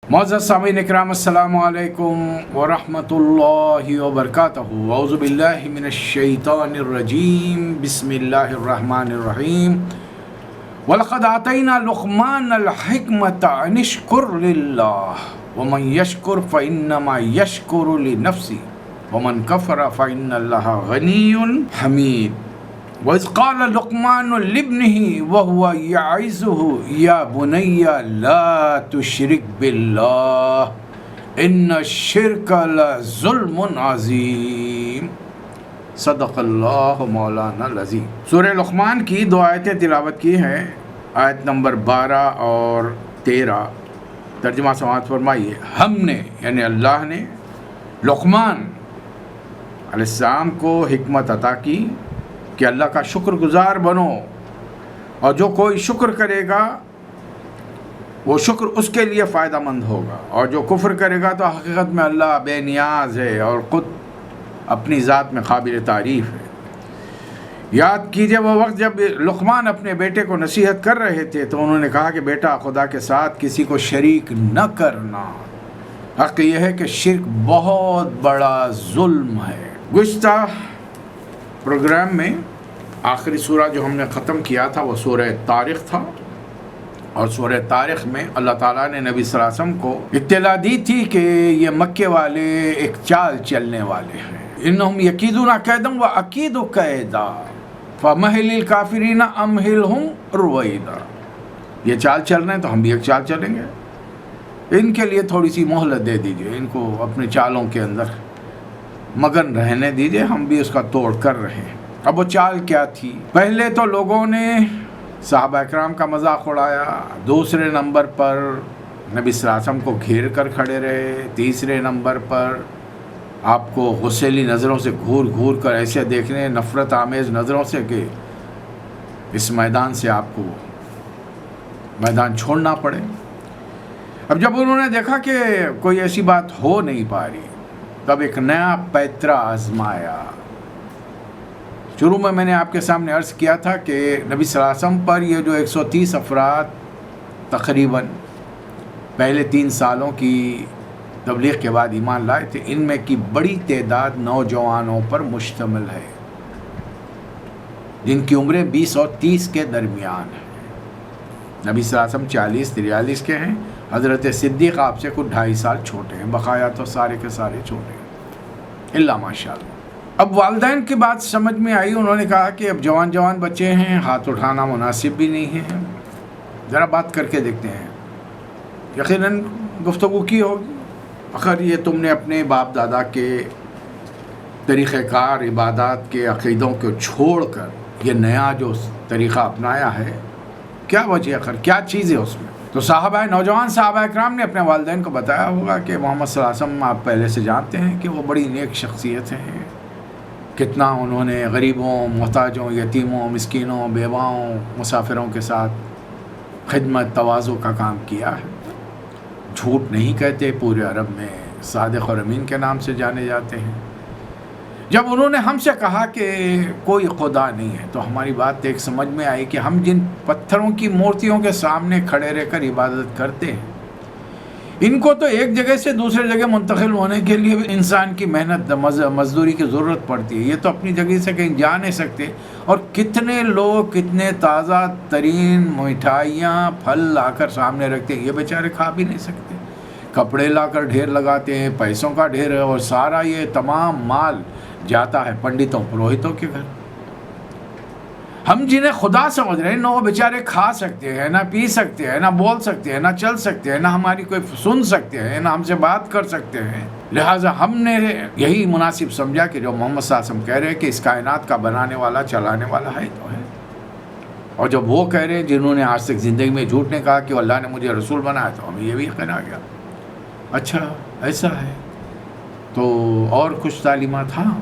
معزز سامعین اکرام، السلام علیکم ورحمۃ اللہ وبرکاتہ۔ اعوذ باللہ من الشیطان الرجیم، بسم اللہ الرحمن الرحیم۔ وَلَقَدْ آتَيْنَا لُقْمَانَ الْحِكْمَةَ أَنِ اشْكُرْ لِلَّهِ وَمَنْ يَشْكُرْ فَإِنَّمَا يَشْكُرُ لِنَفْسِهِ وَمَنْ كَفَرَ فَإِنَّ اللَّهَ غَنِيٌّ حَمِيدٌ۔ وَإِذْ قَالَ لُقْمَانُ لِابْنِهِ وَهُوَ يَعِظُهُ يَا بُنَيَّ لَا تُشْرِكْ بِاللَّهِ إِنَّ الشِّرْكَ لَظُلْمٌ عَظِيمٌ۔ صدق اللہ مولانا العظیم۔ سورہ لقمان کی دو آیتیں تلاوت کی ہیں، آیت نمبر 12 اور 13۔ ترجمہ سماعت فرمائیے۔ ہم نے یعنی اللہ نے لقمان علیہ السلام کو حکمت عطا کی کہ اللہ کا شکر گزار بنو، اور جو کوئی شکر کرے گا وہ شکر اس کے لیے فائدہ مند ہوگا، اور جو کفر کرے گا تو حقیقت میں اللہ بے نیاز ہے اور خود اپنی ذات میں قابل تعریف ہے۔ یاد کیجئے وہ وقت جب لقمان اپنے بیٹے کو نصیحت کر رہے تھے تو انہوں نے کہا کہ بیٹا، خدا کے ساتھ کسی کو شریک نہ کرنا۔ حق یہ ہے کہ شرک بہت بڑا ظلم ہے۔ گزشتہ پروگرام میں آخری سورہ جو ہم نے ختم کیا تھا وہ سورہ طارق تھا، اور سورہ طارق میں اللہ تعالیٰ نے نبی صلی اللہ علیہ وسلم کو اطلاع دی تھی کہ یہ مکے والے ایک چال چلنے والے ہیں۔ انہم یکیدون کیدا واکید کیدا فمہل الکافرین امہلہم رویدا۔ یہ چال چل رہے ہیں تو ہم بھی ایک چال چلیں گے، ان کے لیے تھوڑی سی مہلت دے دیجئے، ان کو اپنے چالوں کے اندر مگن رہنے دیجئے، ہم بھی اس کا توڑ کر رہے ہیں۔ اب وہ چال کیا تھی؟ پہلے تو لوگوں نے صحابہ اکرام کا مذاق اڑایا، دوسرے نمبر پر نبی صلی اللہ علیہ وسلم کو گھیر کر کھڑے رہے، تیسرے نمبر پر آپ کو غصیلی نظروں سے گھور گھور کر ایسے دیکھنے، نفرت آمیز نظروں سے کہ اس میدان سے آپ کو میدان چھوڑنا پڑے۔ اب جب انہوں نے دیکھا کہ کوئی ایسی بات ہو نہیں پا رہی، تب ایک نیا پیترا آزمایا۔ شروع میں نے آپ کے سامنے عرض کیا تھا کہ نبی صلی اللہ علیہ وسلم پر یہ جو 130 افراد تقریباً پہلے 3 سالوں کی تبلیغ کے بعد ایمان لائے تھے، ان میں کی بڑی تعداد نوجوانوں پر مشتمل ہے جن کی عمریں 20 اور 30 کے درمیان ہیں۔ نبی صلی اللہ علیہ وسلم 40-43 کے ہیں، حضرت صدیق آپ سے کچھ 2.5 سال چھوٹے ہیں، بقایا تو سارے کے سارے چھوٹے ہیں اللہ ماشاءاللہ۔ اب والدین کی بات سمجھ میں آئی، انہوں نے کہا کہ اب جوان بچے ہیں، ہاتھ اٹھانا مناسب بھی نہیں ہے، ذرا بات کر کے دیکھتے ہیں۔ یقیناً گفتگو کی ہوگی، آخر یہ تم نے اپنے باپ دادا کے طریقہ کار، عبادات کے عقیدوں کو چھوڑ کر یہ نیا جو طریقہ اپنایا ہے، کیا وجہ آخر کیا چیز ہے اس میں؟ تو نوجوان صحابہ اکرام نے اپنے والدین کو بتایا ہوگا کہ محمد صلی اللہ علیہ وسلم آپ پہلے سے جانتے ہیں کہ وہ بڑی نیک شخصیت ہیں، کتنا انہوں نے غریبوں، محتاجوں، یتیموں، مسکینوں، بیواؤں، مسافروں کے ساتھ خدمت، تواضع کا کام کیا ہے۔ جھوٹ نہیں کہتے، پورے عرب میں صادق اور امین کے نام سے جانے جاتے ہیں۔ جب انہوں نے ہم سے کہا کہ کوئی خدا نہیں ہے تو ہماری بات ایک سمجھ میں آئی کہ ہم جن پتھروں کی مورتیوں کے سامنے کھڑے رہ کر عبادت کرتے ہیں، ان کو تو ایک جگہ سے دوسرے جگہ منتقل ہونے کے لیے بھی انسان کی محنت، مزدوری کی ضرورت پڑتی ہے، یہ تو اپنی جگہ سے کہیں جا نہیں سکتے۔ اور کتنے لوگ کتنے تازہ ترین مٹھائیاں، پھل لا کر سامنے رکھتے ہیں، یہ بیچارے کھا بھی نہیں سکتے۔ کپڑے لا کر ڈھیر لگاتے ہیں، پیسوں کا ڈھیر ہے، اور سارا یہ تمام مال جاتا ہے پنڈتوں پروہتوں کے گھر۔ ہم جنہیں خدا سمجھ رہے ہیں نہ وہ بیچارے کھا سکتے ہیں، نہ پی سکتے ہیں، نہ بول سکتے ہیں، نہ چل سکتے ہیں، نہ ہماری کوئی سن سکتے ہیں، نہ ہم سے بات کر سکتے ہیں۔ لہٰذا ہم نے یہی مناسب سمجھا کہ جو محمد صلی اللہ علیہ وسلم کہہ رہے ہیں کہ اس کائنات کا بنانے والا، چلانے والا ہے تو ہے، اور جب وہ کہہ رہے ہیں جنہوں نے آج تک زندگی میں جھوٹ نہیں کہا کہ اللہ نے مجھے رسول بنایا، تو ہمیں یہ بھی یقین آ گیا، اچھا ایسا ہے۔ تو اور کچھ تعلیمات، ہاں،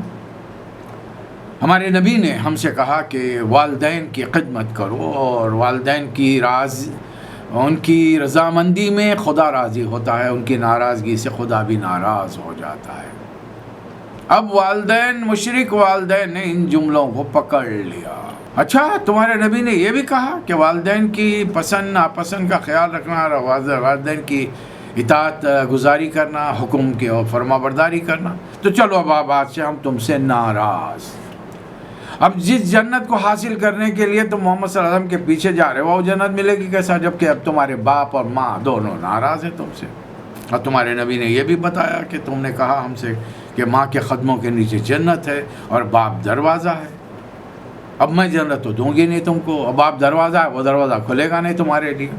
ہمارے نبی نے ہم سے کہا کہ والدین کی خدمت کرو، اور والدین کی ان کی رضامندی میں خدا راضی ہوتا ہے، ان کی ناراضگی سے خدا بھی ناراض ہو جاتا ہے۔ اب والدین، مشرک والدین نے ان جملوں کو پکڑ لیا۔ اچھا، تمہارے نبی نے یہ بھی کہا کہ والدین کی پسند ناپسند کا خیال رکھنا، اور والدین کی اطاعت گزاری کرنا، حکم کے اور فرما برداری کرنا. تو چلو اب آج سے ہم تم سے ناراض. اب جس جنت کو حاصل کرنے کے لیے تم محمد صلی اللہ علیہ وسلم کے پیچھے جا رہے ہو، وہ جنت ملے گی کیسا جبکہ اب تمہارے باپ اور ماں دونوں ناراض ہیں تم سے. اور تمہارے نبی نے یہ بھی بتایا کہ تم نے کہا ہم سے کہ ماں کے قدموں کے نیچے جنت ہے اور باپ دروازہ ہے. اب میں جنت تو دوں گی نہیں تم کو، اب آپ دروازہ ہے، وہ دروازہ کھلے گا نہیں تمہارے لیے.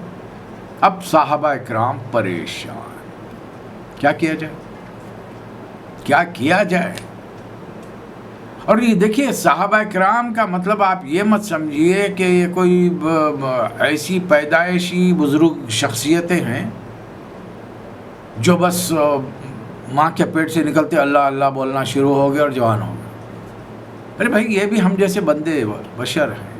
اب صحابہ کرام پریشان، کیا کیا جائے، کیا کیا جائے. اور یہ دیکھیے صحابہ کرام کا مطلب آپ یہ مت سمجھیے کہ یہ کوئی ایسی پیدائشی بزرگ شخصیتیں ہیں جو بس ماں کے پیٹ سے نکلتے اللہ اللہ بولنا شروع ہو گئے اور جوان ہو گئے. ارے بھائی یہ بھی ہم جیسے بندے بشر ہیں،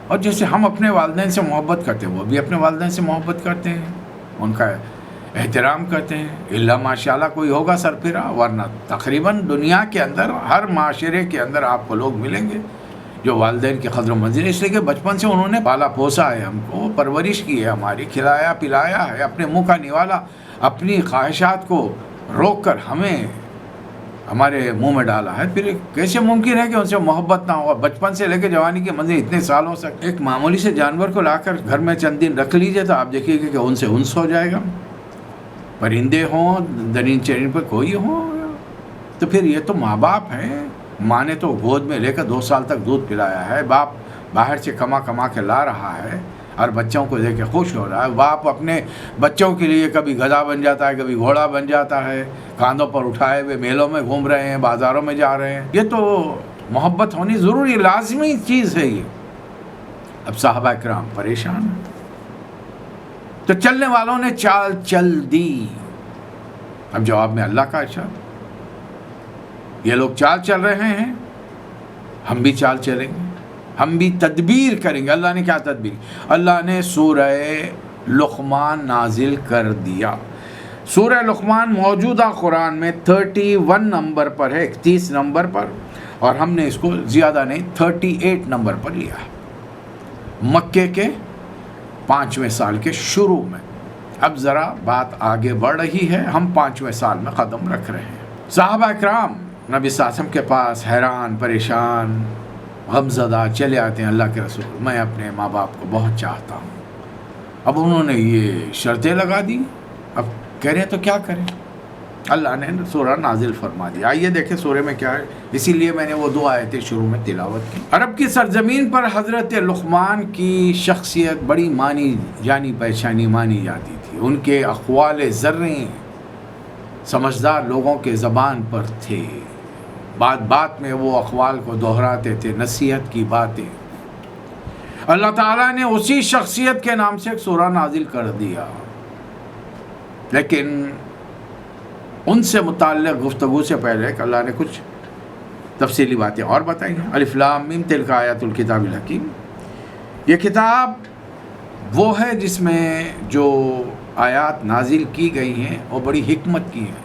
اور جیسے ہم اپنے والدین سے محبت کرتے ہیں وہ بھی اپنے والدین سے محبت کرتے ہیں، ان کا احترام کرتے ہیں. اللہ ماشاء اللہ کوئی ہوگا سرپھرا، ورنہ تقریباً دنیا کے اندر ہر معاشرے کے اندر آپ کو لوگ ملیں گے جو والدین کی قدر و منزل، اس لیے کہ بچپن سے انہوں نے پالا پوسا ہے، ہم کو پرورش کی ہے، ہماری کھلایا پلایا ہے، اپنے منہ کا نوالا اپنی خواہشات کو روک کر ہمیں ہمارے منہ میں ڈالا ہے. پھر کیسے ممکن ہے کہ ان سے محبت نہ ہو؟ بچپن سے لے کے جوانی کے منزل اتنے سالوں سے ایک معمولی سے جانور کو لا کر گھر میں چند دن رکھ لیجئے تو آپ دیکھیے کہ ان سے انس ہو جائے گا. پرندے ہوں، درین چرین پر کوئی ہوں، تو پھر یہ تو ماں باپ ہیں. ماں نے تو گود میں لے کر 2 سال تک دودھ پلایا ہے، باپ باہر سے کما کے لا رہا ہے اور بچوں کو دیکھ کے خوش ہو رہا ہے. باپ اپنے بچوں کے لیے کبھی گدھا بن جاتا ہے، کبھی گھوڑا بن جاتا ہے، کاندھوں پر اٹھائے ہوئے میلوں میں گھوم رہے ہیں، بازاروں میں جا رہے ہیں. یہ تو محبت ہونی ضروری لازمی چیز ہے یہ. اب صحابہ کرام پریشان ہیں، تو چلنے والوں نے چال چل دی. اب جواب میں اللہ کا ارشاد، یہ لوگ چال چل رہے ہیں، ہم بھی چال چلیں گے، ہم بھی تدبیر کریں گے. اللہ نے کیا تدبیر؟ اللہ نے سورہ لقمان نازل کر دیا. سورہ لقمان موجودہ قرآن میں 31 نمبر پر ہے، 31 نمبر پر، اور ہم نے اس کو زیادہ نہیں 38 نمبر پر لیا ہے، مکے کے 5ویں سال کے شروع میں. اب ذرا بات آگے بڑھ رہی ہے، ہم 5ویں سال میں قدم رکھ رہے ہیں. صحابہ کرام نبی صلی اللہ علیہ وسلم کے پاس حیران پریشان غمزدہ چلے آتے ہیں. اللہ کے رسول میں اپنے ماں باپ کو بہت چاہتا ہوں. اب انہوں نے یہ شرطیں لگا دی، اب کہہ رہے ہیں تو کیا کریں؟ اللہ نے سورہ نازل فرما دیا. آئیے دیکھیں سورہ میں کیا ہے، اسی لیے میں نے وہ 2 آیتیں شروع میں تلاوت کی. عرب کی سرزمین پر حضرت لقمان کی شخصیت بڑی مانی جانی پہچانی مانی جاتی تھی. ان کے اقوال زریں سمجھدار لوگوں کے زبان پر تھے، بات بات میں وہ اقوال کو دہراتے تھے، نصیحت کی باتیں. اللہ تعالیٰ نے اسی شخصیت کے نام سے ایک سورہ نازل کر دیا، لیکن ان سے متعلق گفتگو سے پہلے اللہ نے کچھ تفصیلی باتیں اور بتائی ہیں. الف لام میم تلک آیات الکتاب الحکیم. یہ کتاب وہ ہے جس میں جو آیات نازل کی گئی ہیں وہ بڑی حکمت کی ہیں،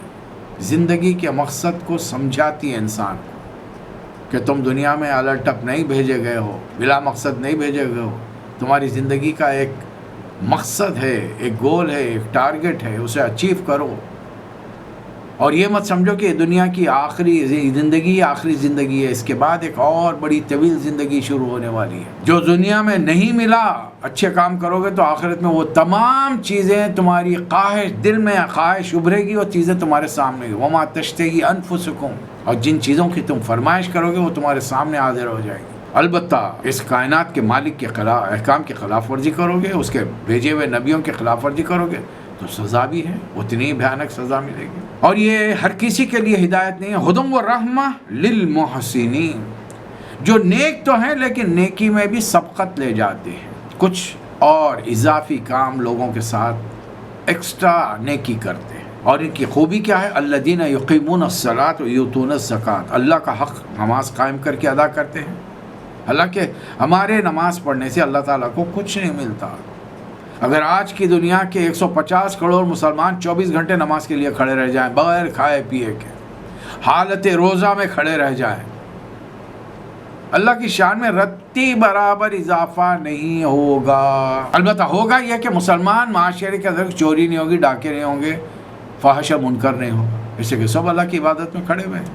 زندگی کے مقصد کو سمجھاتی ہے انسان کو، کہ تم دنیا میں الٹ ٹپ نہیں بھیجے گئے ہو، بلا مقصد نہیں بھیجے گئے ہو. تمہاری زندگی کا ایک مقصد ہے، ایک گول ہے، ایک ٹارگٹ ہے، اسے اچیو کرو. اور یہ مت سمجھو کہ دنیا کی آخری زندگی ہے، اس کے بعد ایک اور بڑی طویل زندگی شروع ہونے والی ہے. جو دنیا میں نہیں ملا، اچھے کام کرو گے تو آخرت میں وہ تمام چیزیں تمہاری خواہش، دل میں خواہش ابھرے گی، وہ چیزیں تمہارے سامنے وما تشتہی انفسکم، اور جن چیزوں کی تم فرمائش کرو گے وہ تمہارے سامنے حاضر ہو جائے گی. البتہ اس کائنات کے مالک کے خلاف احکام کی خلاف ورزی کرو گے، اس کے بھیجے ہوئے نبیوں کی خلاف ورزی کرو گے تو سزا بھی ہے، اتنی ہی بھیانک سزا ملے گی. اور یہ ہر کسی کے لیے ہدایت نہیں ہے. ہدی و رحمہ للمحسنین، جو نیک تو ہیں لیکن نیکی میں بھی سبقت لے جاتے ہیں، کچھ اور اضافی کام لوگوں کے ساتھ ایکسٹرا نیکی کرتے ہیں. اور ان کی خوبی کیا ہے؟ الذین یقیمون الصلاۃ ویؤتون الزکوٰۃ، اللہ کا حق نماز قائم کر کے ادا کرتے ہیں. حالانکہ ہمارے نماز پڑھنے سے اللہ تعالیٰ کو کچھ نہیں ملتا. اگر آج کی دنیا کے 150 کروڑ مسلمان 24 گھنٹے نماز کے لیے کھڑے رہ جائیں، بغیر کھائے پیے کے، حالت روزہ میں کھڑے رہ جائیں، اللہ کی شان میں رتی برابر اضافہ نہیں ہوگا۔ البتہ ہوگا یہ کہ مسلمان معاشرے کے اندر چوری نہیں ہوگی، ڈاکے نہیں ہوں گے، فحش و منکر نہیں ہوگا، اس سے کہ سب اللہ کی عبادت میں کھڑے ہوئے ہیں۔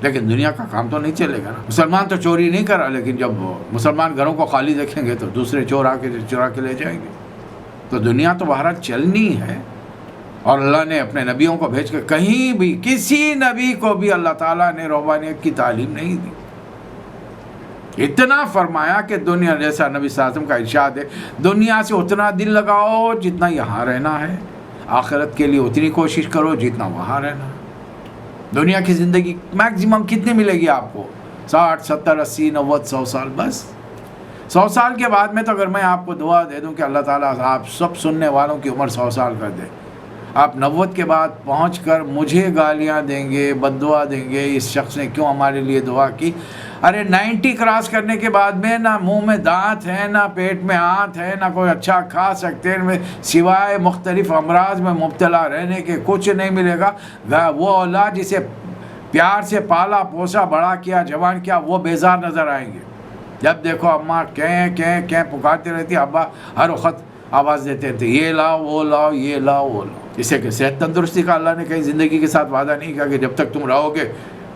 لیکن دنیا کا کام تو نہیں چلے گا نا۔ مسلمان تو چوری نہیں کرا، لیکن جب مسلمان گھروں کو خالی دیکھیں گے تو دوسرے چور آ کے چرا کے لے جائیں گے۔ تو دنیا تو بہرحال چلنی ہے، اور اللہ نے اپنے نبیوں کو بھیج کے کہیں بھی کسی نبی کو بھی اللہ تعالیٰ نے روحانیت کی تعلیم نہیں دی۔ اتنا فرمایا کہ دنیا، جیسا نبی صلی اللہ علیہ وسلم کا ارشاد ہے، دنیا سے اتنا دل لگاؤ جتنا یہاں رہنا ہے، آخرت کے لیے اتنی کوشش کرو جتنا وہاں رہنا ہے۔ دنیا کی زندگی میکسیمم کتنی ملے گی آپ کو؟ 60 70 80 90 100 سال، بس 100 سال کے بعد میں تو اگر میں آپ کو دعا دے دوں کہ اللہ تعالیٰ آپ سب سننے والوں کی عمر 100 سال کر دے، آپ 90 کے بعد پہنچ کر مجھے گالیاں دیں گے، بد دعا دیں گے، اس شخص نے کیوں ہمارے لیے دعا کی۔ ارے 90 کراس کرنے کے بعد میں نہ منہ میں دانت ہے، نہ پیٹ میں آنت ہے، نہ کوئی اچھا کھا سکتے ہیں، سوائے مختلف امراض میں مبتلا رہنے کے کچھ نہیں ملے گا۔ وہ اولاد جسے پیار سے پالا پوسا بڑا کیا جوان کیا، وہ بیزار نظر آئیں گے۔ جب دیکھو اماں کہیں پکارتی رہتی، ابا ہر وقت آواز دیتے رہتے، یہ لاؤ وہ لاؤ یہ لاؤ وہ لاؤ۔ اسے کہ صحت تندرستی کا اللہ نے کہیں زندگی کے ساتھ وعدہ نہیں کیا کہ جب تک تم رہو گے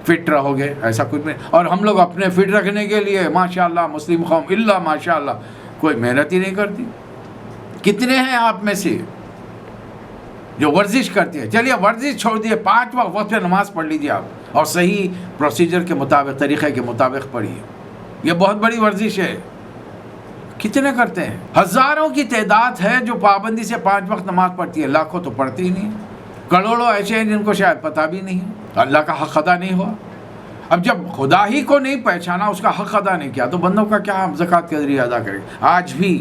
فٹ رہو گے، ایسا کچھ نہیں۔ اور ہم لوگ اپنے فٹ رکھنے کے لیے ماشاءاللہ مسلم قوم اللہ ماشاءاللہ کوئی محنت ہی نہیں کرتی۔ کتنے ہیں آپ میں سے جو ورزش کرتے ہیں؟ چلیے ورزش چھوڑ دیے، 5 وقت پہ نماز پڑھ لیجیے آپ، اور صحیح پروسیجر کے مطابق، طریقے کے مطابق پڑھیے، یہ بہت بڑی ورزش ہے۔ کتنے کرتے ہیں؟ ہزاروں کی تعداد ہے جو پابندی سے 5 وقت نماز پڑھتی ہے، لاکھوں تو پڑھتی ہی نہیں، کروڑوں ایسے ہیں جن کو شاید پتہ بھی نہیں، اللہ کا حق ادا نہیں ہوا۔ اب جب خدا ہی کو نہیں پہچانا، اس کا حق ادا نہیں کیا، تو بندوں کا کیا ہم زکوٰۃ کے ذریعے ادا کریں؟ آج بھی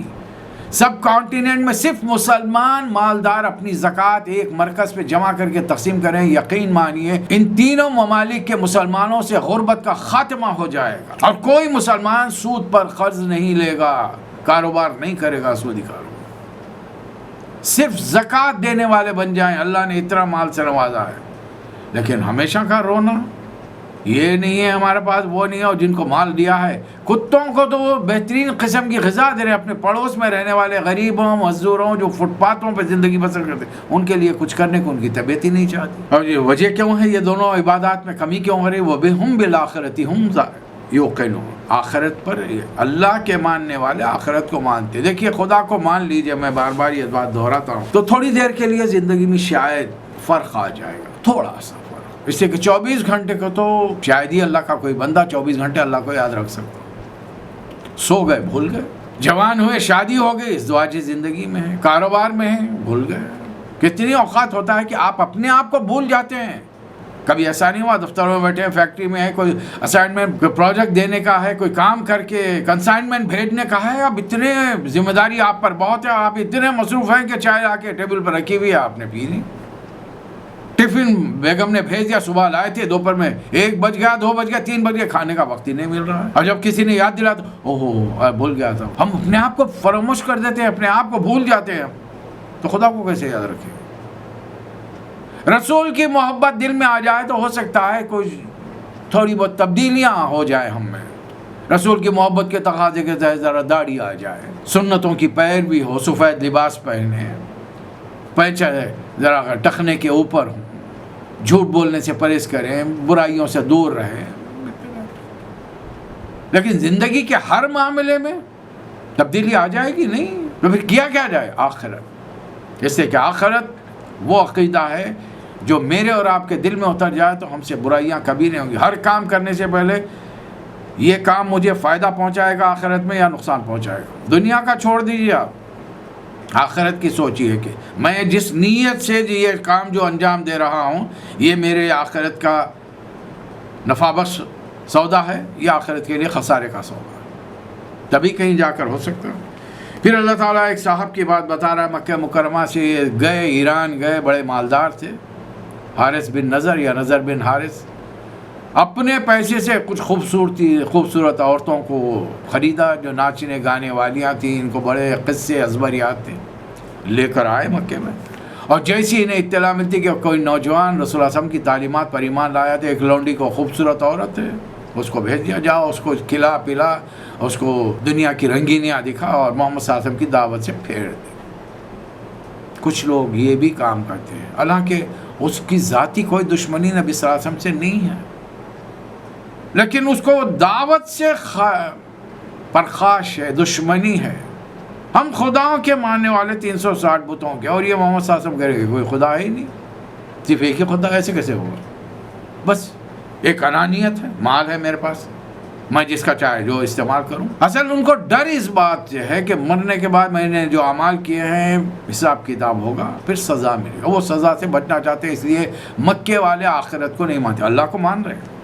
سب کانٹیننٹ میں صرف مسلمان مالدار اپنی زکوٰۃ ایک مرکز پہ جمع کر کے تقسیم کریں، یقین مانیے ان تینوں ممالک کے مسلمانوں سے غربت کا خاتمہ ہو جائے گا، اور کوئی مسلمان سود پر قرض نہیں لے گا، کاروبار نہیں کرے گا سودی کاروبار، صرف زکوٰۃ دینے والے بن جائیں۔ اللہ نے اتنا مال سے نوازا ہے، لیکن ہمیشہ کا رونا یہ نہیں ہے ہمارے پاس، وہ نہیں ہے، اور جن کو مال دیا ہے کتوں کو تو وہ بہترین قسم کی غذا دے رہے ہیں، اپنے پڑوس میں رہنے والے غریبوں مزدوروں جو فٹ پاتھوں پہ زندگی بسر کرتے ہیں، ان کے لیے کچھ کرنے کو ان کی طبیعت ہی نہیں چاہتی۔ اور یہ وجہ کیوں ہے؟ یہ دونوں عبادات میں کمی کیوں ہو رہی؟ وہ بہم بالآخرۃ ہم یوقنون، آخرت پر اللہ کے ماننے والے آخرت کو مانتے۔ دیکھیے خدا کو مان لیجئے، میں بار بار یہ بات دہراتا ہوں، تو تھوڑی دیر کے لیے زندگی میں شاید فرق آ جائے گا، تھوڑا سا فرق، اس سے کہ 24 گھنٹے کو تو شاید ہی اللہ کا کوئی بندہ 24 گھنٹے اللہ کو یاد رکھ سکتا۔ سو گئے بھول گئے، جوان ہوئے شادی ہو گئی ازدواجی زندگی میں ہے، کاروبار میں ہے، بھول گئے۔ کتنی اوقات ہوتا ہے کہ آپ اپنے آپ کو بھول جاتے ہیں۔ کبھی ایسا نہیں ہوا دفتروں میں بیٹھے ہیں، فیکٹری میں ہے، کوئی اسائنمنٹ پروجیکٹ دینے کا ہے، کوئی کام کر کے کنسائنمنٹ بھیجنے کا ہے، اب اتنے ذمہ داری آپ پر بہت ہے، آپ اتنے مصروف ہیں کہ چائے آ کے ٹیبل پر رکھی ہوئی ہے، آپ نے پی لی، ٹفن بیگم نے بھیج دیا، صبح لائے تھے، دوپہر میں 1 بج گیا، 2 بج گیا، 3 بج گیا، کھانے کا وقت ہی نہیں مل رہا ہے، اور جب کسی نے یاد دلا تو اوہو بھول گیا تھا۔ ہم اپنے آپ کو فراموش کر دیتے ہیں، اپنے آپ کو بھول جاتے ہیں، تو خدا کو کیسے یاد رکھیں؟ رسول کی محبت دل میں آ جائے تو ہو سکتا ہے کچھ تھوڑی بہت تبدیلیاں ہو جائے ہم میں، رسول کی محبت کے تقاضے کے تحت ذرا داڑھی آ جائے، سنتوں کی پیروی ہو، سفید لباس پہنے، پیچھے ذرا ٹخنے کے اوپر ہوں، جھوٹ بولنے سے پرہیز کریں، برائیوں سے دور رہیں، لیکن زندگی کے ہر معاملے میں تبدیلی آ جائے گی نہیں، تو پھر کیا جائے؟ آخرت، اس سے کہ آخرت وہ عقیدہ ہے جو میرے اور آپ کے دل میں اتر جائے تو ہم سے برائیاں کبھی نہیں ہوں گی۔ ہر کام کرنے سے پہلے یہ کام مجھے فائدہ پہنچائے گا آخرت میں یا نقصان پہنچائے گا؟ دنیا کا چھوڑ دیجیے، آپ آخرت کی سوچیے کہ میں جس نیت سے یہ کام جو انجام دے رہا ہوں، یہ میرے آخرت کا نفع بخش سودا ہے یا آخرت کے لیے خسارے کا سودا ہے، تبھی کہیں جا کر ہو سکتا ہے۔ پھر اللہ تعالیٰ ایک صاحب کی بات بتا رہا ہے، مکہ مکرمہ سے گئے، ایران گئے، بڑے مالدار تھے، حارث بن نظر یا نظر بن حارث، اپنے پیسے سے کچھ خوبصورت عورتوں کو خریدا جو ناچنے گانے والیاں تھیں، ان کو بڑے قصے ازبر یاد تھے، لے کر آئے مکے میں، اور جیسی انہیں اطلاع ملتی کہ کوئی نوجوان رسول اللہ صلی اللہ علیہ وسلم کی تعلیمات پر ایمان لایا تھا، ایک لونڈی کو خوبصورت عورت ہے، اس کو بھیج دیا، جاؤ اس کو کھلا پلا، اس کو دنیا کی رنگینیاں دکھا اور محمد صلی اللہ علیہ وسلم کی دعوت سے پھیر دے۔ کچھ لوگ یہ بھی کام کرتے ہیں، حالانکہ اس کی ذاتی کوئی دشمنی نبی صلی اللہ علیہ وسلم سے نہیں ہے، لیکن اس کو دعوت سے پرخاش ہے، دشمنی ہے۔ ہم خداؤں کے ماننے والے 360 بتوں کے، اور یہ محمد صلی اللہ علیہ وسلم کہہ رہے کوئی خدا ہے ہی نہیں، صرف ایک ہی خدا، ایسے کیسے ہوگا؟ بس ایک انانیت ہے، مال ہے میرے پاس، میں جس کا چاہے جو استعمال کروں۔ اصل ان کو ڈر اس بات سے ہے کہ مرنے کے بعد میں نے جو اعمال کیے ہیں حساب کتاب ہوگا، پھر سزا ملے گا۔ وہ سزا سے بچنا چاہتے ہیں، اس لیے مکے والے آخرت کو نہیں مانتے، اللہ کو مان رہے ہیں۔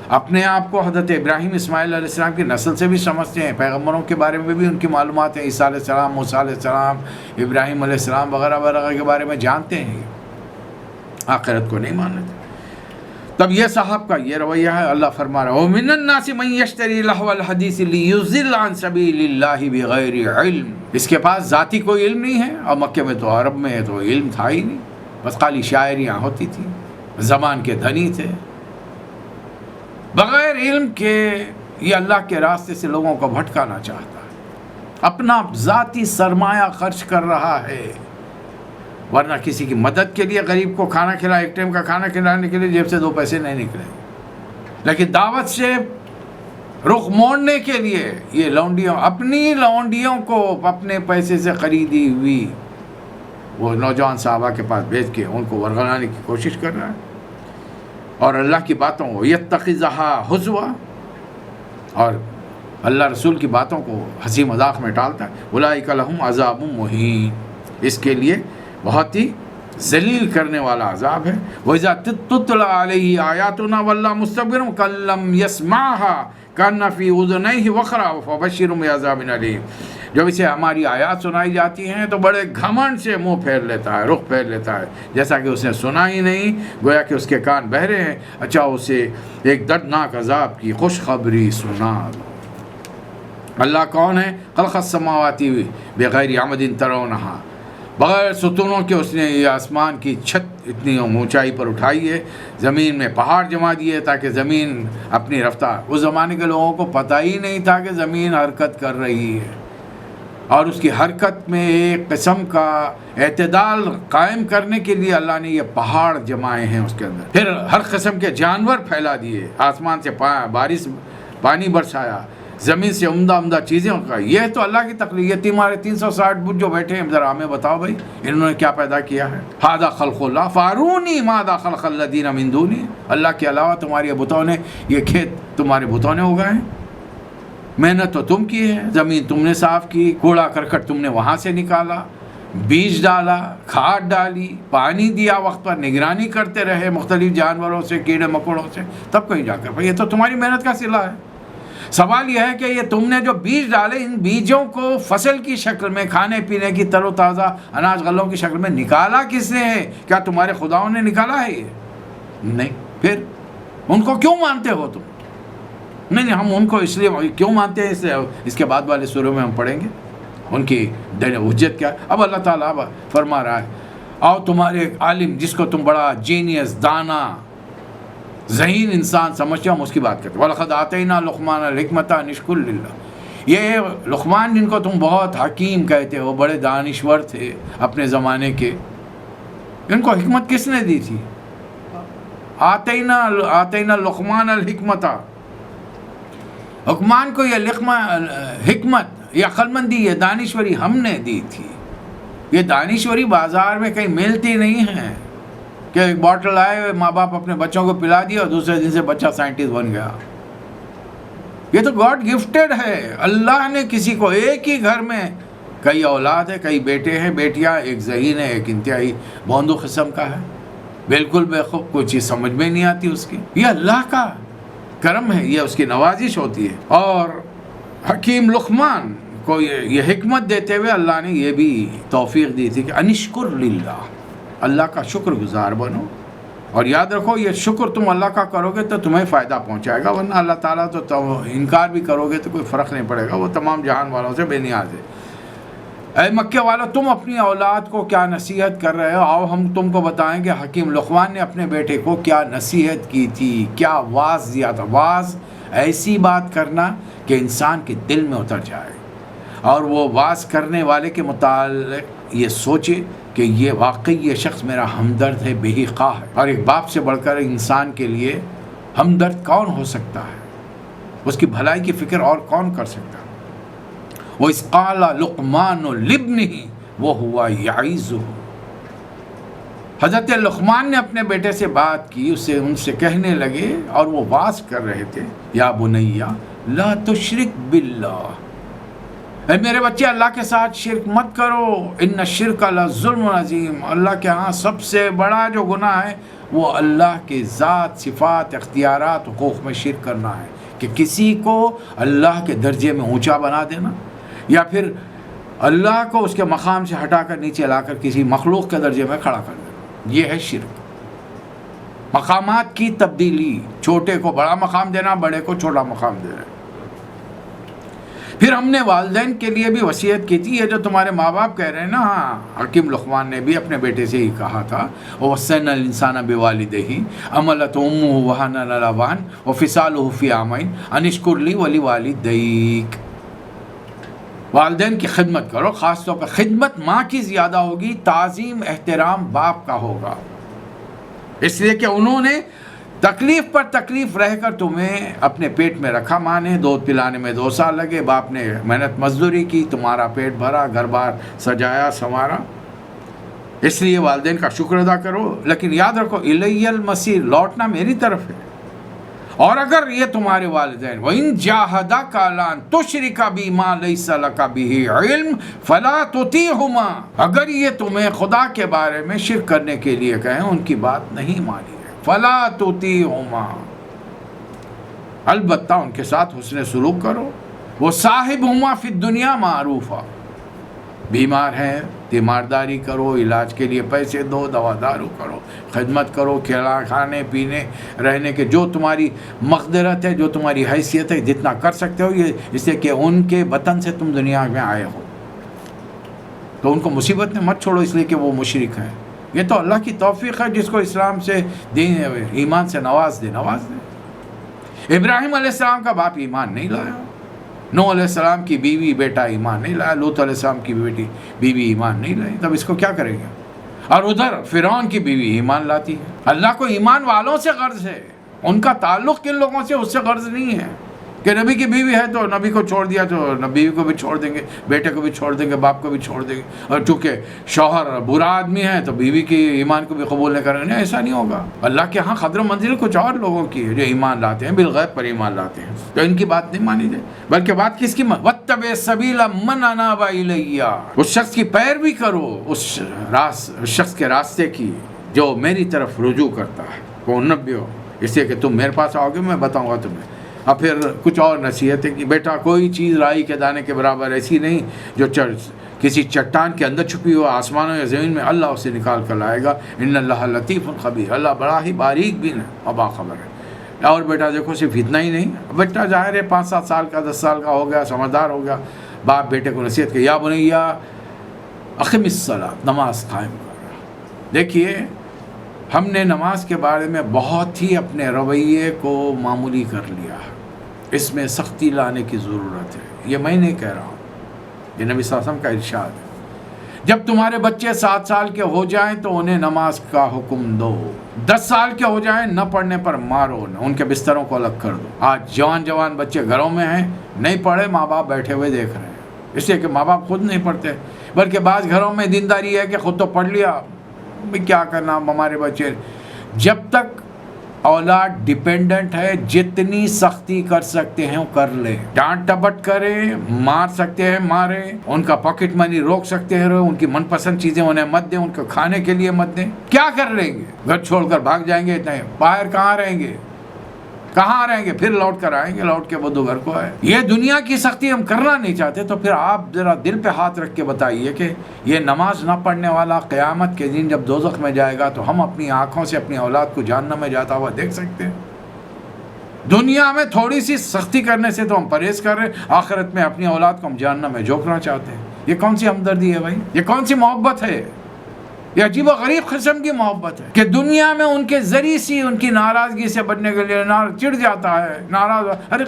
اپنے آپ کو حضرت ابراہیم اسماعیل علیہ السلام کی نسل سے بھی سمجھتے ہیں، پیغمبروں کے بارے میں بھی ان کی معلومات ہیں، عیسیٰ علیہ السلام، موسیٰ علیہ السلام، ابراہیم علیہ السلام وغیرہ وغیرہ کے بارے میں جانتے ہیں، آخرت کو نہیں مانتے۔ تب یہ صاحب کا یہ رویہ ہے۔ اللہ فرما رہا ہے وَمِنَ النَّاسِ مَن يَشْتَرِي لَهْوَ الْحَدِيثِ لِيُضِلَّ عَن سَبِيلِ اللَّهِ بِغَيْرِ علم۔ اس کے پاس ذاتی کوئی علم نہیں ہے، اور مکے میں تو عرب میں تو علم تھا ہی نہیں، بس خالی شاعریاں ہوتی تھیں، زبان کے دھنی تھے، بغیر علم کے یہ اللہ کے راستے سے لوگوں کو بھٹکانا چاہتا ہے، اپنا ذاتی سرمایہ خرچ کر رہا ہے، ورنہ کسی کی مدد کے لیے غریب کو کھانا کھلا، ایک ٹائم کا کھانا کھلانے کے لیے جیب سے 2 پیسے نہیں نکلے، لیکن دعوت سے رخ موڑنے کے لیے یہ لونڈیوں، اپنی لونڈیوں کو اپنے پیسے سے خریدی ہوئی وہ نوجوان صحابہ کے پاس بھیج کے ان کو ورغلانے کی کوشش کر رہا ہے، اور اللہ کی باتوں کو یتخذها ہزوا، اور اللہ رسول کی باتوں کو ہنسی مذاق میں ٹالتا ہے۔ اولئک لہم عذاب مہین، اس کے لیے بہت ہی ذلیل کرنے والا عذاب ہے۔ وَإِذَا تُتْلَىٰ عَلَيْهِ آيَاتُنَا وَلَّىٰ مُسْتَكْبِرًا كَأَن لَّمْ يَسْمَعْهَا كَأَنَّ فِي أُذُنَيْهِ وَقْرًا فَبَشِّرْهُ بِعَذَابٍ أَلِيمٍ۔ جب اسے ہماری آیات سنائی جاتی ہیں تو بڑے گھمنڈ سے منہ پھیر لیتا ہے، رخ پھیر لیتا ہے، جیسا کہ اس نے سنا ہی نہیں، گویا کہ اس کے کان بہرے ہیں۔ اچھا اسے ایک دردناک عذاب کی خوشخبری سنا دو۔ اللہ کون ہے؟ خلق السماوات بغیر عمد ترونہا، بغیر ستونوں کے اس نے یہ آسمان کی چھت اتنی اونچائی پر اٹھائی ہے، زمین میں پہاڑ جما دیے تاکہ زمین اپنی رفتار، اس زمانے کے لوگوں کو پتہ ہی نہیں تھا کہ زمین حرکت کر رہی ہے، اور اس کی حرکت میں ایک قسم کا اعتدال قائم کرنے کے لیے اللہ نے یہ پہاڑ جمائے ہیں اس کے اندر، پھر ہر قسم کے جانور پھیلا دیے، آسمان سے بارش پانی برسایا، زمین سے عمدہ چیزیں کا، یہ تو اللہ کی تخلیق۔ یہ تمہارے 360 بت جو بیٹھے ہیں، ذرا ہمیں بتاؤ بھائی انہوں نے کیا پیدا کیا ہے؟ ھذا خلق اللہ فارونی ماذا خلق الذین من دونہ، اللہ کے علاوہ تمہارے بتوں نے، یہ کھیت تمہارے بتوں نے اگائے ہیں، محنت تو تم کی ہے، زمین تم نے صاف کی، کوڑا کرکٹ تم نے وہاں سے نکالا، بیج ڈالا، کھاد ڈالی، پانی دیا وقت پر، نگرانی کرتے رہے مختلف جانوروں سے، کیڑے مکوڑوں سے، تب کہیں جا کر یہ تو تمہاری محنت کا صلہ ہے۔ سوال یہ ہے کہ یہ تم نے جو بیج ڈالے، ان بیجوں کو فصل کی شکل میں، کھانے پینے کی تر و تازہ اناج غلوں کی شکل میں نکالا کس نے ہے؟ کیا تمہارے خداؤں نے نکالا ہے؟ یہ نہیں، پھر ان کو کیوں مانتے ہو تم؟ نہیں، ہم ان کو اس لیے کیوں مانتے ہیں، اس کے بعد والے سوروں میں ہم پڑھیں گے ان کی حجت کیا ہے۔ اب اللہ تعالیٰ فرما رہا ہے، آؤ تمہارے عالم جس کو تم بڑا جینیس، دانا، ذہین انسان سمجھتے ہو، ہم اس کی بات کرتے ہیں۔ وَلَقَدْ آتَيْنَا لُقْمَانَ الْحِكْمَةَ أَنِ اشْكُرْ لِلَّهِ، یہ لقمان جن کو تم بہت حکیم کہتے ہو، بڑے دانشور تھے اپنے زمانے کے، ان کو حکمت کس نے دی تھی؟ آتَيْنَا لُقْمَانَ الْحِكْمَةَ، لقمان کو یہ حکمت، یہ عقلمندی، یہ دانشوری ہم نے دی تھی۔ یہ دانشوری بازار میں کہیں ملتی نہیں ہے کہ ایک بوٹل آئے، ماں باپ اپنے بچوں کو پلا دیا اور دوسرے دن سے بچہ سائنٹسٹ بن گیا۔ یہ تو گاڈ گفٹڈ ہے، اللہ نے کسی کو ایک ہی گھر میں کئی اولاد ہے، کئی بیٹے ہیں، بیٹیاں، ایک ذہین ہے، ایک انتہائی بوندو قسم کا ہے، بالکل بےخوب، کوئی چیز سمجھ میں نہیں آتی اس کی۔ یہ اللہ کا کرم ہے، یہ اس کی نوازش ہوتی ہے۔ اور حکیم لقمان کو یہ حکمت دیتے ہوئے اللہ نے یہ بھی توفیق دی تھی کہ انشکر للہ، اللہ کا شکر گزار بنو، اور یاد رکھو یہ شکر تم اللہ کا کرو گے تو تمہیں فائدہ پہنچائے گا، ورنہ اللہ تعالیٰ تو انکار بھی کرو گے تو کوئی فرق نہیں پڑے گا، وہ تمام جہان والوں سے بے نیاز ہے۔ اے مکے والو، تم اپنی اولاد کو کیا نصیحت کر رہے ہو؟ آؤ ہم تم کو بتائیں کہ حکیم لقمان نے اپنے بیٹے کو کیا نصیحت کی تھی، کیا واعظ دیا تھا۔ واعظ ایسی بات کرنا کہ انسان کے دل میں اتر جائے اور وہ واز کرنے والے کے متعلق یہ سوچے کہ یہ واقعی یہ شخص میرا ہمدرد ہے، بے خواہ ہے. اور ایک باپ سے بڑھ کر انسان کے لیے ہمدرد کون ہو سکتا ہے؟ اس کی بھلائی کی فکر اور کون کر سکتا ہے؟ وَإِذْ قَالَ لُقْمَانُ لِابْنِهِ وَهُوَ يَعِظُهُ. حضرت لقمان نے اپنے بیٹے سے بات کی، ان سے کہنے لگے اور وہ واز کر رہے تھے، یا بنیا لا تشرک باللہ، اے میرے بچے اللہ کے ساتھ شرک مت کرو، ان الشرک لظلم عظیم، اللہ کے ہاں سب سے بڑا جو گناہ ہے وہ اللہ کے ذات، صفات، اختیارات، حقوق میں شرک کرنا ہے، کہ کسی کو اللہ کے درجے میں اونچا بنا دینا یا پھر اللہ کو اس کے مقام سے ہٹا کر نیچے لا کر کسی مخلوق کے درجے میں کھڑا کر دینا. یہ ہے شرک. مقامات کی تبدیلی، چھوٹے کو بڑا مقام دینا، بڑے کو چھوٹا مقام دینا. پھر ہم نے والدین کے لیے بھی وصیت کی تھی، یہ جو تمہارے ماں باپ کہہ رہے ہیں نا، ہاں حکیم لقمان نے بھی اپنے بیٹے سے ہی کہا تھا، وَوَصَّيْنَا الْإِنسَانَ بِوَالِدَيْهِ حَمَلَتْهُ أُمُّهُ وَهْنًا عَلَىٰ وَهْنٍ وَفِصَالُهُ فِي عَامَيْنِ أَنِ اشْكُرْ لِي وَلِوَالِدَيْكَ. والدین کی خدمت کرو، خاص طور پر خدمت ماں کی زیادہ ہوگی، تعظیم احترام باپ کا ہوگا، اس لیے کہ انہوں نے تکلیف پر تکلیف رہ کر تمہیں اپنے پیٹ میں رکھا. ماں نے دودھ پلانے میں 2 سال لگے، باپ نے محنت مزدوری کی، تمہارا پیٹ بھرا، گھر بار سجایا سنوارا. اس لیے والدین کا شکر ادا کرو، لیکن یاد رکھو الی المصیر، لوٹنا میری طرف ہے. اور اگر یہ تمہارے والدین وَإِن جَاهَدَاكَ عَلَىٰ أَن تُشْرِكَ بِي مَا لَيْسَ لَكَ بِهِ عِلْمٌ فَلَا تُطِعْهُمَا، اگر یہ تمہیں خدا کے بارے میں شرک کرنے کے لیے کہیں، ان کی بات نہیں مانی ہے. فَلَا تُطِعْهُمَا، البتہ ان کے ساتھ حسن سلوک کرو. وَصَاحِبْهُمَا فِي الدُّنْيَا مَعْرُوفًا، بیمار ہیں تیمارداری کرو، علاج کے لیے پیسے دو، دوا دارو کرو، خدمت کرو، کھانے پینے رہنے کے جو تمہاری مقدرت ہے، جو تمہاری حیثیت ہے، جتنا کر سکتے ہو، یہ اس لیے کہ ان کے وطن سے تم دنیا میں آئے ہو، تو ان کو مصیبت میں مت چھوڑو اس لیے کہ وہ مشرک ہیں. یہ تو اللہ کی توفیق ہے، جس کو اسلام سے دین ایمان سے نواز دے. ابراہیم علیہ السلام کا باپ ایمان نہیں لایا، نوح علیہ السلام کی بیوی بیٹا ایمان نہیں لایا، لوط علیہ السلام کی بیوی ایمان نہیں لائی، تب اس کو کیا کریں گے؟ اور ادھر فرعون کی بیوی ایمان لاتی ہے. اللہ کو ایمان والوں سے غرض ہے، ان کا تعلق کن لوگوں سے اس سے غرض نہیں ہے کہ نبی کی بیوی ہے تو نبی کو چھوڑ دیا تو بیوی کو بھی چھوڑ دیں گے، بیٹے کو بھی چھوڑ دیں گے، باپ کو بھی چھوڑ دیں گے، اور چونکہ شوہر برا آدمی ہے تو بیوی کی ایمان کو بھی قبول نہیں کریں گے. ایسا نہیں ہوگا. اللہ کے ہاں قدر و منزل کچھ اور لوگوں کی ہے جو ایمان لاتے ہیں، بالغیب پر ایمان لاتے ہیں، تو ان کی بات نہیں مانی جائے، بلکہ بات کس کی؟ وَاتَّبِعْ سَبِيلَ مَنْ أَنَابَ إِلَيَّ، اس شخص کی پیروی کرو، اس شخص کے راستے کی جو میری طرف رجوع کرتا ہے. وَأُنَبِّئُکُم، اس لیے کہ تم میرے پاس آؤ گے میں بتاؤں گا تمہیں. اور پھر کچھ اور نصیحتیں کہ بیٹا کوئی چیز رائی کے دانے کے برابر ایسی نہیں جو کسی چٹان کے اندر چھپی ہو، آسمانوں یا زمین میں اللہ اسے نکال کر لائے گا. ان اللہ لطیف خبیر، اللہ بڑا ہی باریک بین ہے اور باخبر ہے. اور بیٹا دیکھو صرف اتنا ہی نہیں، بیٹا ظاہر ہے 5-7 سال کا 10 سال کا ہو گیا، سمجھدار ہو گیا، باپ بیٹے کو نصیحت کی، یا بنیا اقم الصلاۃ، نماز قائم کر. دیکھیے ہم نے نماز کے بارے میں بہت ہی اپنے رویے کو معمولی کر لیا ہے، اس میں سختی لانے کی ضرورت ہے. یہ میں نہیں کہہ رہا ہوں، یہ نبی صلی اللہ علیہ وسلم کا ارشاد ہے. جب تمہارے بچے 7 سال کے ہو جائیں تو انہیں نماز کا حکم دو، 10 سال کے ہو جائیں نہ پڑھنے پر مارو، ان کے بستروں کو الگ کر دو. آج جوان بچے گھروں میں ہیں، نہیں پڑھے، ماں باپ بیٹھے ہوئے دیکھ رہے ہیں، اس لیے کہ ماں باپ خود نہیں پڑھتے، بلکہ بعض گھروں میں دینداری ہے کہ خود تو پڑھ لیا، کیا کرنا ہمارے بچے. جب تک اولاد ڈیپینڈنٹ ہے، جتنی سختی کر سکتے ہیں وہ کر لیں، ڈانٹ ٹپٹ کریں، مار سکتے ہیں ماریں، ان کا پاکٹ منی روک سکتے ہیں، ان کی من پسند چیزیں انہیں مت دیں، ان کو کھانے کے لیے مت دیں. کیا کر لیں گے؟ گھر چھوڑ کر بھاگ جائیں گے، اتنے باہر کہاں رہیں گے؟ پھر لوٹ کر آئیں گے، لوٹ کے بدو گھر کو آئے. یہ دنیا کی سختی ہم کرنا نہیں چاہتے، تو پھر آپ ذرا دل پہ ہاتھ رکھ کے بتائیے کہ یہ نماز نہ پڑھنے والا قیامت کے دن جب دوزخ میں جائے گا تو ہم اپنی آنکھوں سے اپنی اولاد کو جہنم میں جاتا ہوا دیکھ سکتے ہیں؟ دنیا میں تھوڑی سی سختی کرنے سے تو ہم پرہیز کر رہے ہیں، آخرت میں اپنی اولاد کو ہم جہنم میں جھونکنا چاہتے ہیں. یہ کون سی ہمدردی ہے بھائی؟ یہ کون سی محبت ہے؟ یہ عجیب و غریب قسم کی محبت ہے کہ دنیا میں ان کے ذریعے سے ان کی ناراضگی سے بچنے کے لیے چڑ جاتا ہے، ناراض، ارے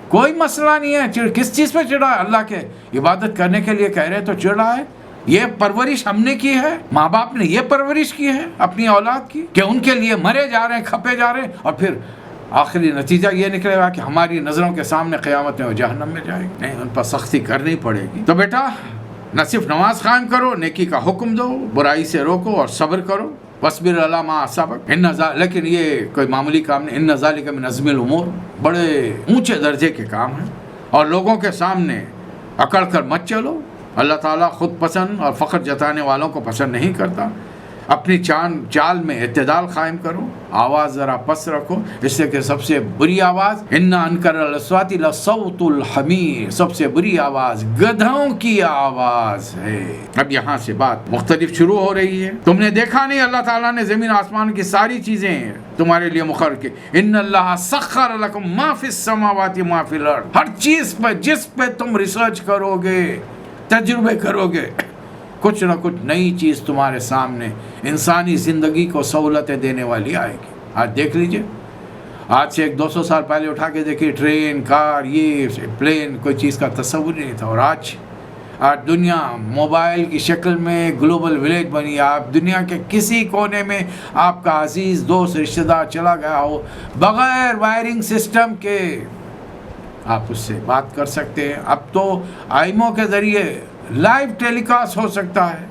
کوئی مسئلہ نہیں ہے، کس چیز پہ چڑھا ہے؟ اللہ کے عبادت کرنے کے لیے کہہ رہے تو چڑھا ہے۔ یہ پرورش ہم نے کی ہے، ماں باپ نے یہ پرورش کی ہے اپنی اولاد کی کہ ان کے لیے مرے جا رہے ہیں، کھپے جا رہے ہیں، اور پھر آخری نتیجہ یہ نکلے گا کہ ہماری نظروں کے سامنے قیامت میں وہ جہنم میں جائے گی۔ نہیں، ان پر سختی کرنی پڑے گی۔ تو بیٹا نہ صرف نماز قائم کرو، نیکی کا حکم دو، برائی سے روکو اور صبر کرو، وَاصْبِرْ عَلَىٰ مَا أَصَابَكَ، لیکن یہ کوئی معمولی کام نہیں، إِنَّ ذَلِكَ مِنْ عَزْمِ الْأُمُورِ، بڑے اونچے درجے کے کام ہیں، اور لوگوں کے سامنے اکڑ کر مت چلو۔ اللہ تعالیٰ خود پسند اور فخر جتانے والوں کو پسند نہیں کرتا۔ اپنی چال میں اعتدال قائم کرو، آواز ذرا پس رکھو، اس لیے کہ سب سے بری آواز إِنَّ أَنْكَرَ الْأَصْوَاتِ لَصَوْتُ الْحَمِيرِ، سب سے بری آواز گدھوں کی آواز ہے۔ اب یہاں سے بات مختلف شروع ہو رہی ہے۔ تم نے دیکھا نہیں اللہ تعالیٰ نے زمین آسمان کی ساری چیزیں تمہارے لیے مقرر کی، إِنَّ اللَّهَ سَخَّرَ لَكُم مَا فِي السَّمَاوَاتِ مَا فِي الْأَرْضِ، ہر چیز پہ جس پہ تم ریسرچ کرو گے، تجربے کرو گے، کچھ نہ کچھ نئی چیز تمہارے سامنے انسانی زندگی کو سہولتیں دینے والی آئے گی۔ آج دیکھ لیجئے، آج سے 200 سال پہلے اٹھا کے دیکھیے، ٹرین، کار، یہ پلین، کوئی چیز کا تصور ہی نہیں تھا، اور آج دنیا موبائل کی شکل میں گلوبل ولیج بنی۔ آپ دنیا کے کسی کونے میں آپ کا عزیز دوست رشتہ دار چلا گیا ہو، بغیر وائرنگ سسٹم کے آپ اس سے بات کر سکتے ہیں۔ اب تو آئیمو کے ذریعے لائیو ٹیلی کاسٹ ہو سکتا ہے۔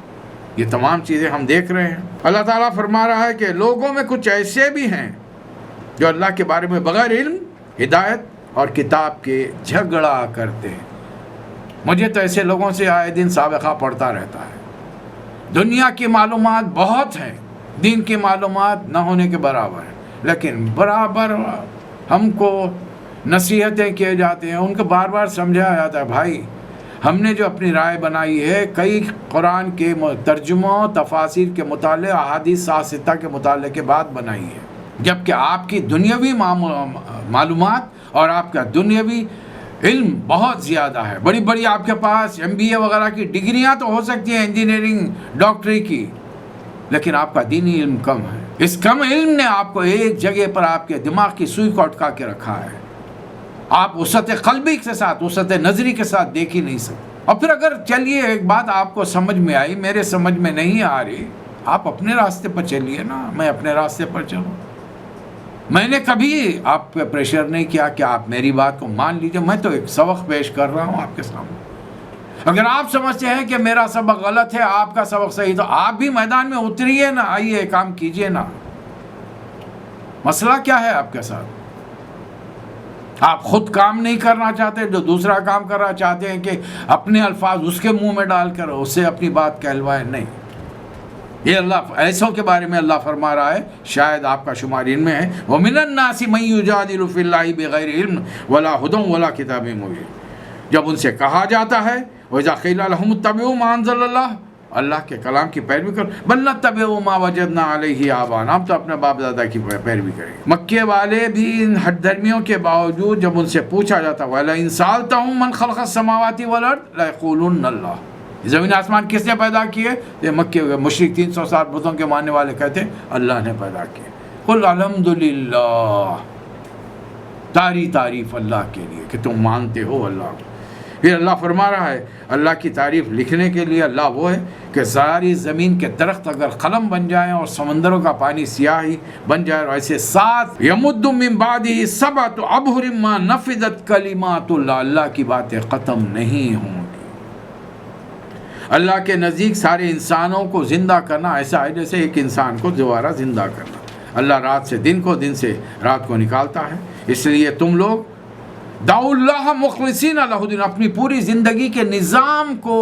یہ تمام چیزیں ہم دیکھ رہے ہیں۔ اللہ تعالیٰ فرما رہا ہے کہ لوگوں میں کچھ ایسے بھی ہیں جو اللہ کے بارے میں بغیر علم، ہدایت اور کتاب کے جھگڑا کرتے ہیں۔ مجھے تو ایسے لوگوں سے آئے دن سابقہ پڑتا رہتا ہے۔ دنیا کی معلومات بہت ہیں، دین کی معلومات نہ ہونے کے برابر ہیں، لیکن برابر ہم کو نصیحتیں کیے جاتے ہیں، ان کو بار بار سمجھایا جاتا ہے، بھائی ہم نے جو اپنی رائے بنائی ہے کئی قرآن کے ترجموں، تفاسیر کے مطالعے، احادیث ستہ کے مطالعے کے بعد بنائی ہے، جبکہ آپ کی دنیاوی معلومات اور آپ کا دنیاوی علم بہت زیادہ ہے۔ بڑی بڑی آپ کے پاس MBA وغیرہ کی ڈگریاں تو ہو سکتی ہیں، انجینئرنگ، ڈاکٹری کی، لیکن آپ کا دینی علم کم ہے۔ اس کم علم نے آپ کو ایک جگہ پر آپ کے دماغ کی سوئی کو اٹکا کے رکھا ہے۔ آپ وسعت قلبی کے ساتھ، وسعت نظری کے ساتھ دیکھ ہی نہیں سکتے۔ اور پھر اگر چلیے ایک بات آپ کو سمجھ میں آئی، میرے سمجھ میں نہیں آ رہی، آپ اپنے راستے پر چلیے نا، میں اپنے راستے پر چلوں۔ میں نے کبھی آپ پہ پریشر نہیں کیا کہ آپ میری بات کو مان لیجئے، میں تو ایک سبق پیش کر رہا ہوں آپ کے سامنے۔ اگر آپ سمجھتے ہیں کہ میرا سبق غلط ہے، آپ کا سبق صحیح، تو آپ بھی میدان میں اتریے نا، آئیے کام کیجئے نا۔ مسئلہ کیا ہے آپ کے ساتھ؟ آپ خود کام نہیں کرنا چاہتے، جو دوسرا کام کرنا چاہتے ہیں کہ اپنے الفاظ اس کے منہ میں ڈال کر اس سے اپنی بات کہلوائے۔ نہیں، یہ اللہ ایسوں کے بارے میں اللہ فرما رہا ہے، شاید آپ کا شمار ان میں ہے، وَمِنَ النَّاسِ مَن يُجَادِلُ فِي اللَّهِ بِغَيْرِ عِلْمٍ وَلَا هُدًى وَلَا كِتَابٍ مُبِينٍ۔ جب ان سے کہا جاتا ہے وَإِذَا قِيلَ لَهُمُ اتَّبِعُوا مَا أَنزَلَ اللَّهُ، اللہ کے کلام کی پیروی کرو، بَلْ نَتَّبِعُ مَا وَجَدْنَا عَلَيْهِ آبَاءَنَا، ہم تو اپنے باپ دادا کی پیروی کریں گے۔ مکے والے بھی ان ہٹ دھرمیوں کے باوجود جب ان سے پوچھا جاتا وَلَئِن سَأَلْتَهُم مَّن خَلَقَ السَّمَاوَاتِ وَالْأَرْضَ لَيَقُولُنَّ اللَّهُ، زمین آسمان کس نے پیدا کیے؟ یہ مکے مشرک 300 سال بتوں کے ماننے والے کہتے اللہ نے پیدا کیے۔ قُلْ الْحَمْدُلِلَّهِ، ساری تعریف اللہ کے لیے کہ تم مانتے ہو اللہ کو۔ پھر اللہ فرما رہا ہے، اللہ کی تعریف لکھنے کے لیے اللہ وہ ہے کہ ساری زمین کے درخت اگر قلم بن جائیں اور سمندروں کا پانی سیاہی بن جائے، اور ایسے 7 یمد من بعدہ 7 ابحر ما نفدت کلمات اللہ، اللہ کی باتیں ختم نہیں ہوں گی۔ اللہ کے نزدیک سارے انسانوں کو زندہ کرنا ایسا ہے جیسے ایک انسان کو دوبارہ زندہ کرنا۔ اللہ رات سے دن کو، دن سے رات کو نکالتا ہے۔ اس لیے تم لوگ دعوا اللہ مخلصین لہ الدین، اپنی پوری زندگی کے نظام کو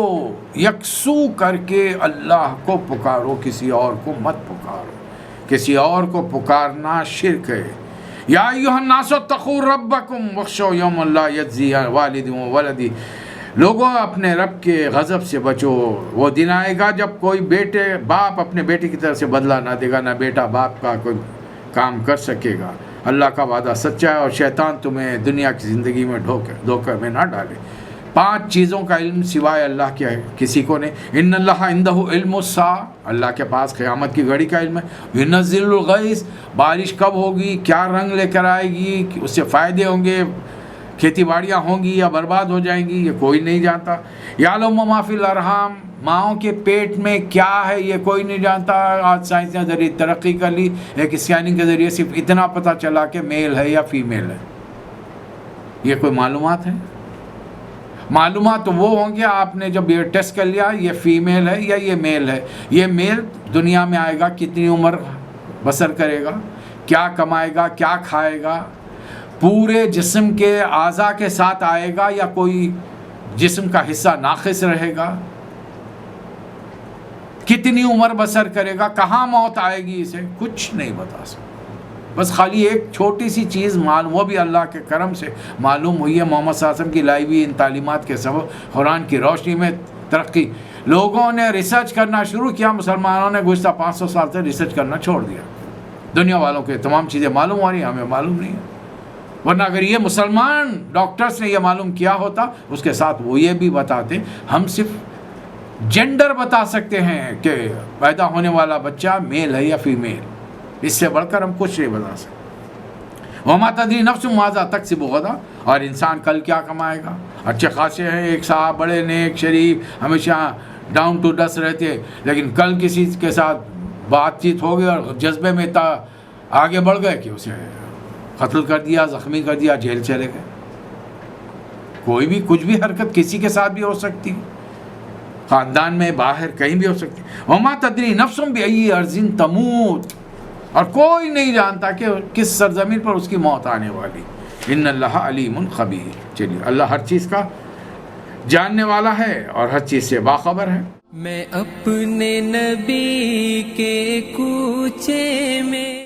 یکسو کر کے اللہ کو پکارو، کسی اور کو مت پکارو۔ کسی اور کو پکارنا شرک ہے۔ یا ایھا الناس اتقوا ربکم واخشوا یوما لا یجزی والد وولد، لوگوں اپنے رب کے غضب سے بچو، وہ دن آئے گا جب کوئی باپ اپنے بیٹے کی طرف سے بدلہ نہ دے گا، نہ بیٹا باپ کا کوئی کام کر سکے گا۔ اللہ کا وعدہ سچا ہے، اور شیطان تمہیں دنیا کی زندگی میں دھوکے میں نہ ڈالے۔ 5 چیزوں کا علم سوائے اللہ کے کسی کو نہیں۔ ان اللہ عندہ علم الساعہ، اللہ کے پاس قیامت کی گھڑی کا علم ہے۔ ینزل الغیث، بارش کب ہوگی، کیا رنگ لے کر آئے گی، اس سے فائدے ہوں گے، کھیتی باڑیاں ہوں گی یا برباد ہو جائیں گی، یہ کوئی نہیں جانتا۔ یعلم ما فی الارحام، ماؤں کے پیٹ میں کیا ہے یہ کوئی نہیں جانتا۔ آج سائنس نے ذریعے ترقی کر لی، ایک اسکیننگ کے ذریعے صرف اتنا پتہ چلا کہ میل ہے یا فیمیل ہے۔ یہ کوئی معلومات ہے؟ معلومات تو وہ ہوں گے آپ نے جب یہ ٹیسٹ کر لیا یہ فیمیل ہے یا یہ میل ہے۔ یہ میل دنیا میں آئے گا، کتنی عمر بسر کرے گا، کیا کمائے گا، کیا کھائے گا، پورے جسم کے اعضاء کے ساتھ آئے گا یا کوئی جسم کا حصہ ناقص رہے گا، کتنی عمر بسر کرے گا، کہاں موت آئے گی، اسے کچھ نہیں بتا سکتا۔ بس خالی ایک چھوٹی سی چیز معلوم، وہ بھی اللہ کے کرم سے معلوم ہوئی ہے، محمد صلی اللہ علیہ وسلم کی لائی ہوئی ان تعلیمات کے سبب قرآن کی روشنی میں ترقی۔ لوگوں نے ریسرچ کرنا شروع کیا، مسلمانوں نے گزشتہ 500 سال سے ریسرچ کرنا چھوڑ دیا۔ دنیا والوں کے تمام چیزیں معلوم ہو رہی ہیں، ہمیں معلوم نہیں ہے۔ ورنہ اگر یہ مسلمان ڈاکٹرز نے یہ معلوم کیا ہوتا، اس کے ساتھ وہ یہ بھی بتاتے، ہم صرف جینڈر بتا سکتے ہیں کہ پیدا ہونے والا بچہ میل ہے یا فیمیل، اس سے بڑھ کر ہم کچھ نہیں بتا سکتے۔ وما تدری نفس ماذا تکسب غدا، اور انسان کل کیا کمائے گا۔ اچھے خاصے ہیں، ایک صاحب بڑے نیک شریف، ہمیشہ ڈاؤن ٹو ڈس رہتے، لیکن کل کسی کے ساتھ بات چیت ہو گئی اور جذبے میں آگے بڑھ گئے کہ اسے قتل کر دیا، زخمی کر دیا، جیل چلے گئے۔ کوئی بھی کچھ بھی حرکت کسی کے ساتھ بھی ہو سکتی، خاندان میں، باہر، کہیں بھی ہو سکتی۔ وما تدری نفس بأی ارض تموت، اور کوئی نہیں جانتا کہ کس سرزمین پر اس کی موت آنے والی۔ ان اللہ علیم خبیر، چلیے اللہ ہر چیز کا جاننے والا ہے اور ہر چیز سے باخبر ہے۔ میں اپنے نبی کے کوچے میں